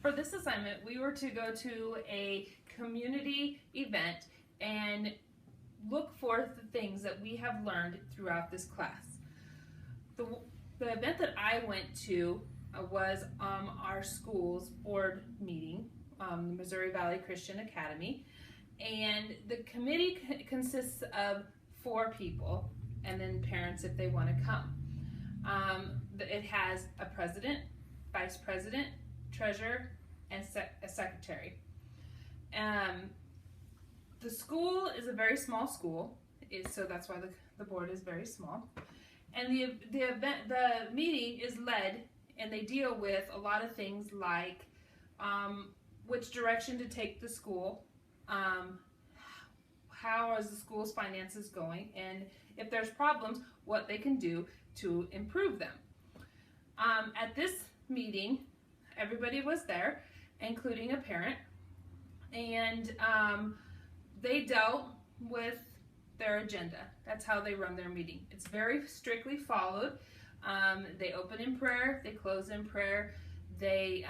for this assignment, we were to go to a community event and look for the things that we have learned throughout this class. The event that I went to was our school's board meeting, the Missouri Valley Christian Academy, and the committee consists of 4 people and then parents if they want to come. It has a president, vice president, treasurer, and a secretary. The school is a very small school, so that's why the board is very small. And the meeting is led, and they deal with a lot of things like which direction to take the school, how is the school's finances going, and if there's problems, what they can do to improve them. At this meeting, everybody was there, including a parent, and they dealt with their agenda. That's how they run their meeting. It's very strictly followed. They open in prayer, they close in prayer, they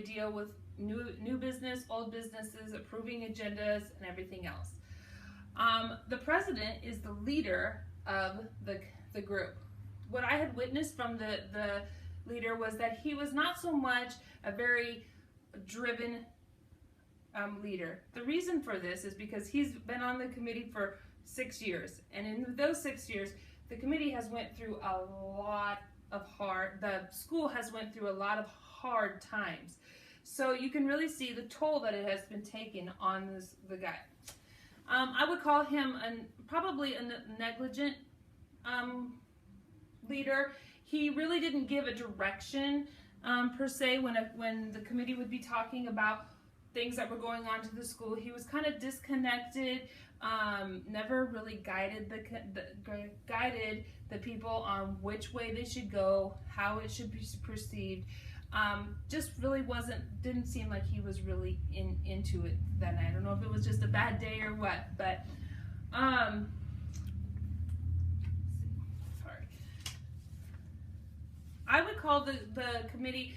deal with new business, old businesses, approving agendas, and everything else. The president is the leader of the group. What I had witnessed from the leader was that he was not so much a very driven leader. The reason for this is because he's been on the committee for 6 years, and in those 6 years, the committee has went through a lot of the school has went through a lot of hard times. So you can really see the toll that it has been taken on the guy. I would call him probably a negligent leader. He really didn't give a direction per se when the committee would be talking about things that were going on to the school. He was kind of disconnected, never really guided the people on which way they should go, how it should be perceived. Just really didn't seem like he was really into it that night. I don't know if it was just a bad day or what, but sorry. I would call the committee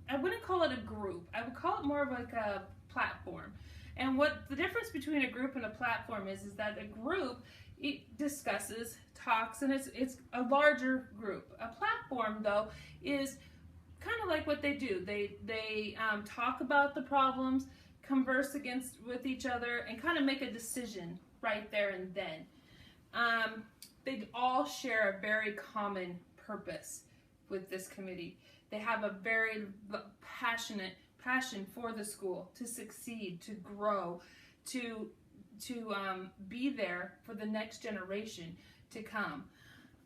I wouldn't call it a group. I would call it more of like a platform. And what the difference between a group and a platform is that a group, it discusses, talks, and it's a larger group. A platform, though, is kind of like what they do. They talk about the problems, converse with each other, and kind of make a decision right there and then. They all share a very common purpose with this committee. They have a very passion for the school, to succeed, to grow, to be there for the next generation to come.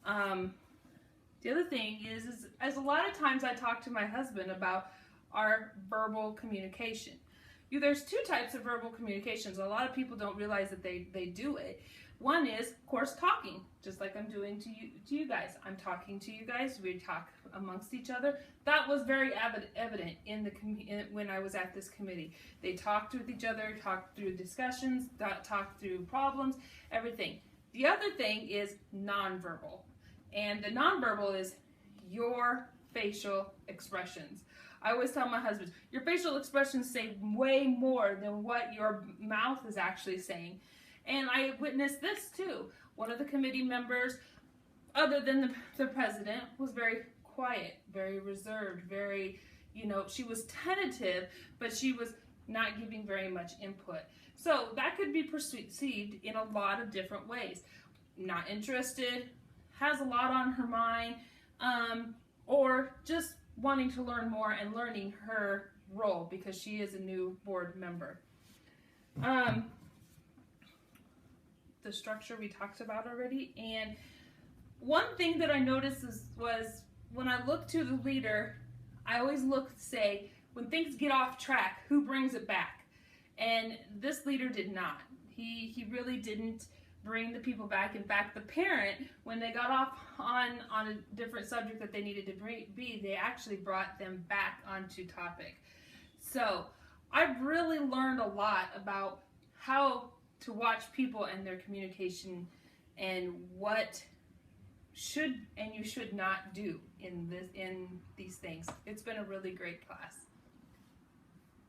The other thing is as a lot of times I talk to my husband about our verbal communication. There's 2 types of verbal communications. A lot of people don't realize that they do it. One is, of course, talking, just like I'm doing to you guys. I'm talking to you guys. We talk amongst each other. That was very evident when I was at this committee. They talked with each other, talked through discussions, talked through problems, everything. The other thing is nonverbal. And the nonverbal is your facial expressions. I always tell my husband, your facial expressions say way more than what your mouth is actually saying. And I witnessed this too. One of the committee members, other than the president, was very quiet, very reserved, very, she was tentative, but she was not giving very much input. So that could be perceived in a lot of different ways. Not interested, has a lot on her mind, or just wanting to learn more and learning her role because she is a new board member. The structure we talked about already, and one thing that I noticed was when I look to the leader, I always look to say, when things get off track, who brings it back? And this leader did not. He really didn't bring the people back. In fact, the parent, when they got off on a different subject that they needed to be, they actually brought them back onto topic. So I've really learned a lot about how to watch people and their communication and what should and you should not do in these things. It's been a really great class.